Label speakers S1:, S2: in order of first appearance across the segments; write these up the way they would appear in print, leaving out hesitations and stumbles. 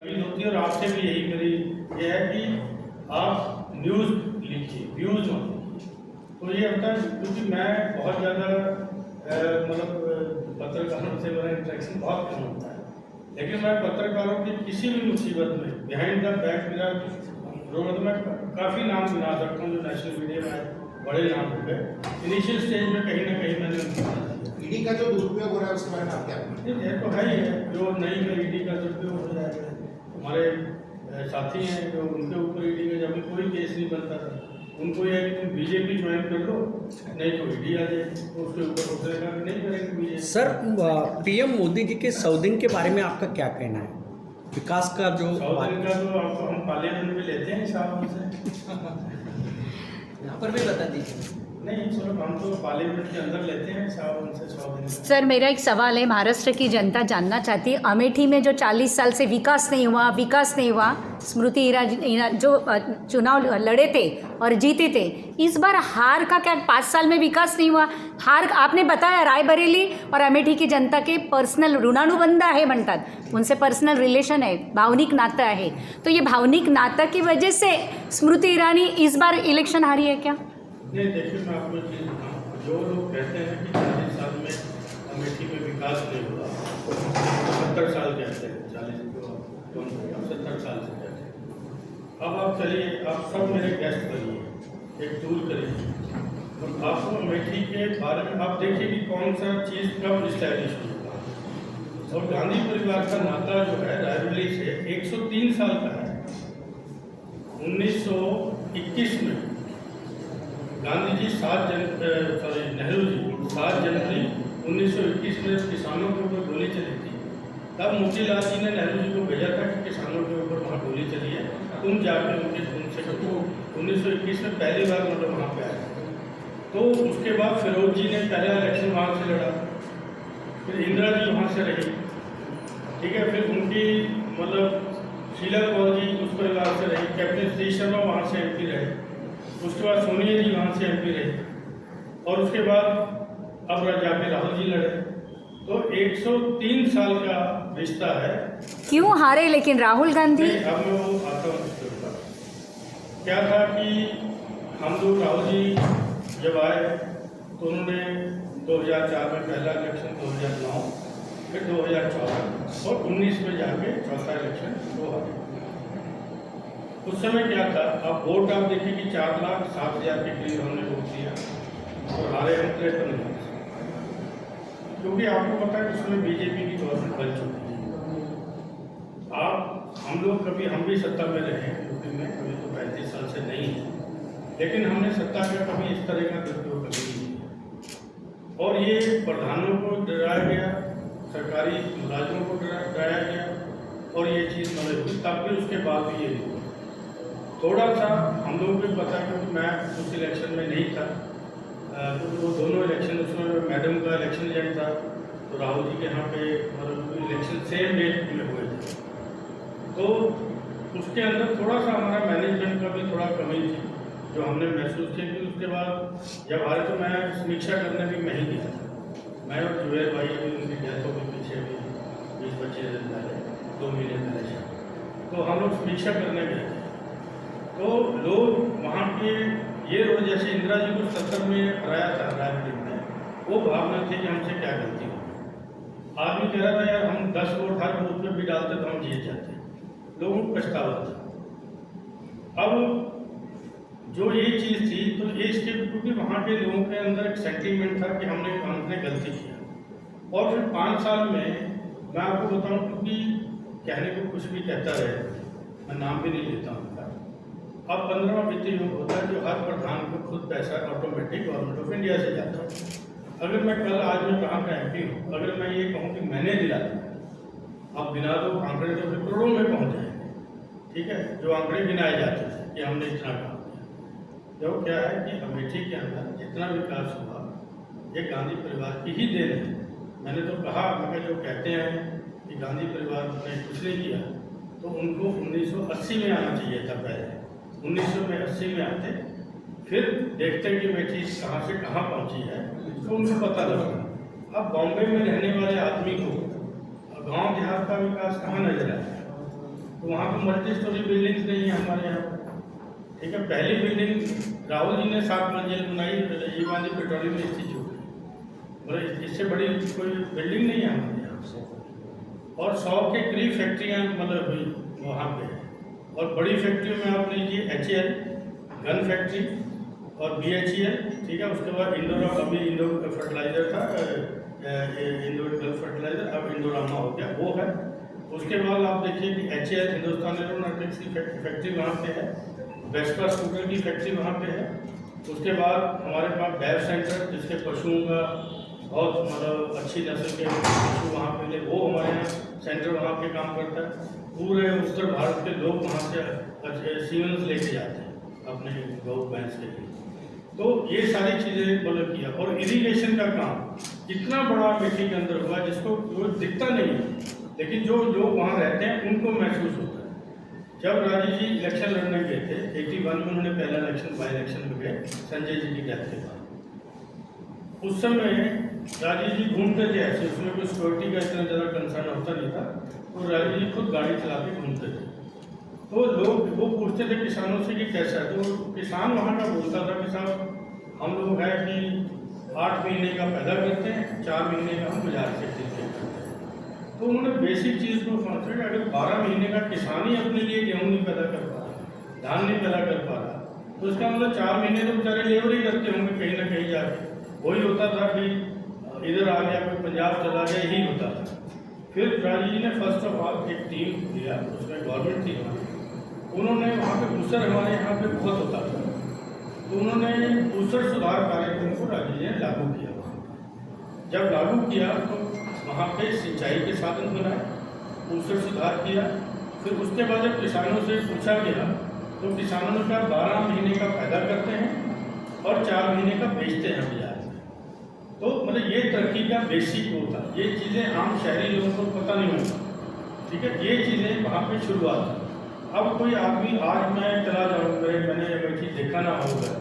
S1: Appeal होती है और आपसे भी यही मेरी ये है कि आप न्यूज़ लिखिए, व्यूज़ मत लिखिए। तो ये होता है क्योंकि मैं बहुत ज़्यादा मतलब पत्रकारों से मेरा इंटरेक्शन बहुत कम होता है, लेकिन मैं पत्रकारों की किसी भी मुसीबत में बिहाइंड द बैक मेरा रोल मैं काफ़ी नाम गिना सकता हूँ जो नेशनल मीडिया में बड़े नाम हो गए। इनिशियल स्टेज में कहीं ना कहीं मैंने उनको बता दिया।
S2: ईडी का जो दुरुपयोग हो रहा है उसके बारे में आप क्या कहेंगे?
S1: ये तो है ही है, जो नहीं में ईडी का दुरुपयोग हो जाएगा। हमारे साथी हैं जो उनके ऊपर ईडी का जब भी कोई केस नहीं बनता था, उनको यह है कि तुम बीजेपी ज्वाइन कर लो, नहीं तो ईडी आ जाएगी, तो उसके ऊपर उतरेगा कि नहीं करेंगे BJP.
S3: Sir, PM Modi ji के 100 दिन के बारे में आपका क्या कहना है? विकास का जो
S1: 100 दिन का तो आपको हम पार्लियामेंट में लेते हैं हिसाब हमसे।
S3: यहाँ पर भी बता दीजिए।
S1: नहीं चलो हम तो पार्लियामेंट के अंदर लेते हैं हिसाब हमसे 100 दिन का।
S4: सर, मेरा एक सवाल है। महाराष्ट्र की जनता जानना चाहती है, अमेठी में जो 40 साल से विकास नहीं हुआ, स्मृति ईरानी जो चुनाव लड़े थे और जीते थे, इस बार हार का क्या 5 साल में विकास नहीं हुआ? हार आपने बताया रायबरेली और अमेठी की जनता के पर्सनल ऋणानुबंध आहे म्हणतात, उनसे पर्सनल रिलेशन है, भावनिक नातं आहे। तो ये भावनिक नातं की वजह से स्मृति ईरानी इस बार इलेक्शन हारी है क्या?
S1: नहीं देखिए, मैं आपको एक चीज़ बताऊँ, जो लोग कहते हैं कि 40 साल में अमेठी में विकास नहीं हुआ, 70 साल कहते हैं, 40 को 70 साल से कहते हैं। अब आप चलिए, आप सब मेरे गेस्ट बनिए, एक टूर करिए और आपको अमेठी के बारे में आप देखिए कि कौन सा चीज़ कब इस्टेब्लिश हुआ। और गांधी परिवार का नाता जो है रायबरेली से 103 साल का है। 1921 में गांधी जी नेहरू जी 7 जनवरी 1921 में किसानों के ऊपर गोली चली थी। तब मोतीलाल जी ने नेहरू जी को भेजा था कि किसानों के ऊपर वहाँ गोली चली है, तुम जाकर उनसे कहो। 1921 में पहली बार मतलब वहाँ पे आए। तो उसके बाद फिरोज जी ने पहला इलेक्शन वहाँ से लड़ा, फिर इंदिरा जी वहाँ से रही, ठीक है, फिर उनकी मतलब शीला कौर जी उस परिवार से रही, कैप्टन श्री शर्मा वहाँ से MP रहे, उसके बाद सोनिया जी वहाँ से MP रहे, और उसके बाद अब जाके राहुल जी लड़े। तो 103 साल का रिश्ता है।
S4: क्यों हारे लेकिन राहुल गांधी?
S1: अब मैं वो आता हूँ उसके ऊपर। क्या था कि हम लोग राहुल जी जब आए तो उन्होंने 2004 में पहला इलेक्शन, 2009 फिर 2014 और 19 में जाके चौथा इलेक्शन वो हारे। उस समय क्या था, आप वोट आप देखिए कि 4,07,000 के करीब हमने वोट दिया और हारे हम 53,000 से, क्योंकि आपको पता है कि उसमें बीजेपी की गवर्नमेंट बन चुकी थी। हम लोग कभी हम भी सत्ता में रहे हैं यूपी में, कभी तो 35 साल से नहीं है, लेकिन हमने सत्ता का कभी इस तरह का दुरुपयोग कभी नहीं किया। और ये प्रधानों को डराया गया, सरकारी मुलाजिमों को डराया गया और ये चीज़ मतलब हुई, तब भी उसके बाद भी ये हुआ। थोड़ा सा हम लोगों को पता है क्योंकि मैं उस इलेक्शन में नहीं था, तो वो दोनों इलेक्शन, उसमें मैडम का इलेक्शन एजेंट था, तो राहुल जी के यहाँ पे मतलब इलेक्शन सेम डेट में हुए थे। तो उसके अंदर थोड़ा सा हमारा मैनेजमेंट का भी थोड़ा कमी थी जो हमने महसूस किया। कि उसके बाद जब हारे तो मैं समीक्षा करने भी मैं ही गया था, मैं और जुबैर भाई अभी उनकी डेथ हो गई पीछे भी 20-25 दिन पहले, 2 महीने पहले शायद, तो हम लोग समीक्षा करने गए थे। तो लोग वहाँ के ये रोड जैसे इंदिरा जी को 70 में हराया था रायबरेली में, वो भावना थी कि हमसे क्या गलती हो। आदमी कह रहा था यार हम 10 वोट हर बूथ पे भी डालते तो हम जीत जाते, लोगों को पछतावा था। अब जो ये चीज़ थी तो ये इसके क्योंकि वहाँ के लोगों के अंदर एक सेंटीमेंट था कि हमने गलती किया। और फिर 5 साल में मैं आपको बताऊँ, क्योंकि कहने को कुछ भी कहता रहे, मैं नाम भी नहीं लेता हूँ। अब 15वां वित्तीय योग होता है जो हर प्रधान को खुद पैसा ऑटोमेटिक गवर्नमेंट ऑफ इंडिया से जाता है। अगर मैं कल आज मैं कहाँ का MP हूँ, अगर मैं ये कहूँ कि मैंने दिला, अब गिना दो आंकड़े तो फिर करोड़ों में पहुँच जाएंगे, ठीक है, जो आंकड़े गिनाए जाते थे कि हमने इतना काम किया। जो क्या है कि अमेठी के अंदर जितना विकास हुआ ये गांधी परिवार की ही देन है। मैंने तो कहा, मगर जो कहते हैं कि गांधी परिवार ने कुछ नहीं किया, तो उनको 1980 में आना चाहिए था। पहले 1980 में आते, फिर देखते कि अमेठी कहाँ से कहाँ पहुँची है, तो उनको पता लगा। अब बॉम्बे में रहने वाले आदमी को गांव देहात का विकास कहाँ नजर आया? वहाँ पर मल्टी स्टोरी बिल्डिंग्स नहीं है हमारे यहाँ पर। ठीक है, पहली बिल्डिंग राहुल जी ने 7 मंजिल बनाई राजीव गांधी पेट्रोलियम इंस्टीट्यूट, मतलब इससे बड़ी कोई बिल्डिंग नहीं है हमारे यहाँ से। और 100 के करीब फैक्ट्रियाँ मतलब हुई वहाँ पे है। और बड़ी फैक्ट्रियों में आप लीजिए HAL गन फैक्ट्री और BHEL, ठीक है। उसके बाद अभी इंडोर फर्टिलाइजर था, इंडोर गल्फ फर्टिलाइजर, अब इंडोरामा हो गया, वो है। उसके बाद आप देखिए कि HAL हिंदुस्तान एरोनॉटिक्स की फैक्ट्री वहाँ पे है, वेस्पा स्कूटर की फैक्ट्री वहाँ पे है। उसके बाद हमारे पास बैव सेंटर, जिसके पशुओं का बहुत मतलब अच्छी नस्ल के पशु वहाँ पे ले, वो हमारे यहाँ सेंटर वहाँ पे काम करता है। पूरे उत्तर भारत के लोग वहाँ से सीमेंस लेके जाते हैं अपने गौ भैंस के लिए। तो ये सारी चीज़ें मतलब किया। और इरिगेशन का काम इतना बड़ा मिट्टी के अंदर हुआ जिसको जो दिखता नहीं है, लेकिन जो लोग वहाँ रहते हैं उनको महसूस होता है। जब राजीव जी इलेक्शन लड़ने गए थे 81 में, उन्होंने पहला इलेक्शन बाई इलेक्शन में गए संजय जी की डेथ के बाद। उस समय राजीव जी घूमते थे ऐसे, उसमें कोई सिक्योरिटी का इतना ज़्यादा कंसर्न होता नहीं था, तो राजीव जी खुद गाड़ी चला के घूमते थे। तो लोग वो पूछते थे किसानों से कि कैसा है, तो किसान वहाँ का बोलता था कि साहब हम लोग है कि 8 महीने का पैदा करते हैं, 4 महीने का हम बाजार से खरीदते हैं। तो उन्होंने बेसिक चीज़ को समझा कि अगर 12 महीने का किसान ही अपने लिए गेहूँ नहीं पैदा कर पा रहा, धान नहीं पैदा कर पा रहा, तो इसका मतलब 4 महीने तो बेचारे लेबर ही करते होंगे कहीं ना कहीं जाके। वही होता था कि इधर आ गया, कोई पंजाब चला गया, यही होता था। फिर राजीव जी ने फर्स्ट ऑफ ऑल एक टीम दिया, उसमें गवर्नमेंट थी वहाँ, उन्होंने वहाँ पे ऊसर हमारे यहाँ पे बहुत होता था, तो उन्होंने ऊसर सुधार कार्यक्रम को राजीव जी ने लागू किया। जब लागू किया तो वहाँ पे सिंचाई के साधन बनाए, ऊसर सुधार किया। फिर उसके बाद जब किसानों से पूछा गया तो किसानों ने कहा 12 महीने का पैदा करते हैं और 4 महीने का बेचते हैं बाजार में। तो मतलब ये तरक्की का बेसिक होता, ये चीज़ें आम शहरी लोगों को पता नहीं होता, ठीक है। ये चीज़ें वहाँ पे शुरुआत। अब कोई आदमी, आज मैं चला जाऊँ, मैंने बेटी देखा ना होगा,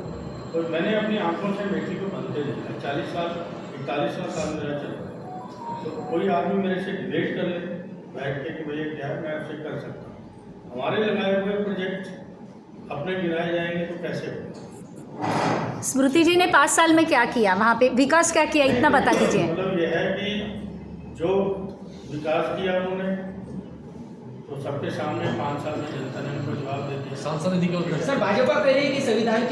S1: तो मैंने अपनी आंखों से बेटी को बनते देखा। 40 साल 41वां साल मेरा चल, तो कोई आदमी मेरे से डिबेट कर ले बैठ के कि भैया क्या है, मैं आपसे कर सकता हूँ। हमारे लगाए हुए प्रोजेक्ट अपने गिराए जाएंगे तो कैसे होगा।
S4: स्मृति जी ने 5 साल में क्या किया, वहाँ पे विकास क्या किया, इतना बता दीजिए।
S1: मतलब यह है कि जो विकास किया उन्होंने, तो सबके सामने 5 साल में जनता ने उनको जवाब दे दिया।
S5: सांसद निधि के
S6: सर भाजपा कह रही है कि संविधान